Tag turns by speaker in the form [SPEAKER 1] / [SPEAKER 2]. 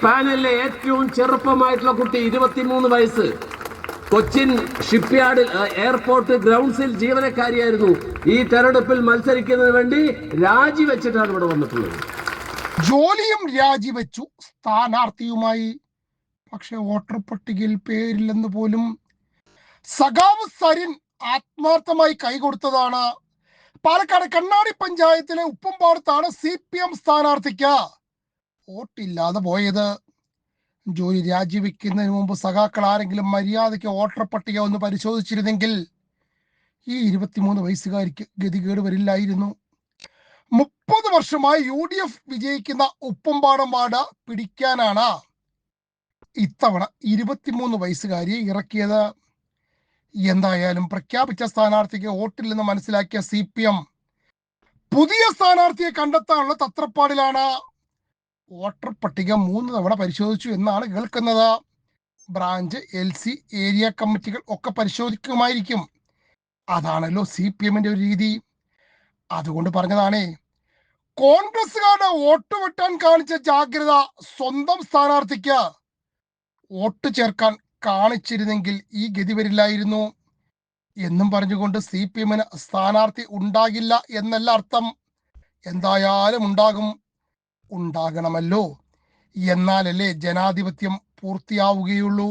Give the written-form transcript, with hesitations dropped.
[SPEAKER 1] പാനലിലെ ഏറ്റവും ചെറുപ്പമായിട്ടുള്ള കുട്ടി 23 വയസ്സ്. കൊച്ചിൻ ഷിപ്പ്യാർഡിൽ എയർപോർട്ട് ഗ്രൗണ്ട്സിൽ ജീവനക്കാരിയായിരുന്നു. ഈ തെരഞ്ഞെടുപ്പിൽ മത്സരിക്കുന്നതിന് വേണ്ടി രാജിവെച്ചിട്ടാണ് ഇവിടെ വന്നിട്ടുള്ളത്.
[SPEAKER 2] ജോലിയും രാജിവെച്ചു, സ്ഥാനാർത്ഥിയുമായി. പക്ഷെ വോട്ടർ പട്ടികയിൽ പേരില്ലെന്ന് പോലും. സഖാവ് സരിൻ ആത്മാർത്ഥമായി കൈകൊടുത്തതാണ്. പാലക്കാട് കണ്ണാടി പഞ്ചായത്തിലെ ഉപ്പുംപാടത്താണ് CPM സ്ഥാനാർത്ഥിക്ക് വോട്ടില്ലാതെ പോയത്. ജോലി രാജിവെക്കുന്നതിന് മുമ്പ് സഖാക്കൾ ആരെങ്കിലും മര്യാദയ്ക്ക് വോട്ടർ പട്ടിക ഒന്ന് പരിശോധിച്ചിരുന്നെങ്കിൽ ഈ 23 വയസ്സുകാരിക്ക് ഗതികേട് വരില്ലായിരുന്നു. 30 വർഷമായി UDF വിജയിക്കുന്ന ഉപ്പുംപാടം വാർഡ് പിടിക്കാനാണ് ഇത്തവണ 23 വയസ്സുകാരിയെ ഇറക്കിയത്. എന്തായാലും പ്രഖ്യാപിച്ച സ്ഥാനാർത്ഥിക്ക് വോട്ടില്ലെന്ന് മനസ്സിലാക്കിയ CPM പുതിയ സ്ഥാനാർത്ഥിയെ കണ്ടെത്താനുള്ള തത്രപ്പാടിലാണ്. വോട്ടർ പട്ടിക 3 തവണ പരിശോധിച്ചു എന്നാണ് കേൾക്കുന്നത്. ബ്രാഞ്ച്, LC, ഏരിയ കമ്മിറ്റികൾ ഒക്കെ പരിശോധിക്കുമായിരിക്കും. അതാണല്ലോ CPMന്റെ ഒരു രീതി. അതുകൊണ്ട് പറഞ്ഞതാണേ, കോൺഗ്രസുകാരുടെ വോട്ട് വെട്ടാൻ കാണിച്ച ജാഗ്രത സ്വന്തം സ്ഥാനാർത്ഥിക്ക് വോട്ട് ചേർക്കാൻ കാണിച്ചിരുന്നെങ്കിൽ ഈ ഗതി വരില്ലായിരുന്നു എന്നും പറഞ്ഞുകൊണ്ട് CPMന് സ്ഥാനാർത്ഥി ഉണ്ടാകില്ല എന്നല്ല അർത്ഥം. എന്തായാലും ഉണ്ടാകണമല്ലോ. എന്നാലല്ലേ ജനാധിപത്യം പൂർത്തിയാവുകയുള്ളൂ.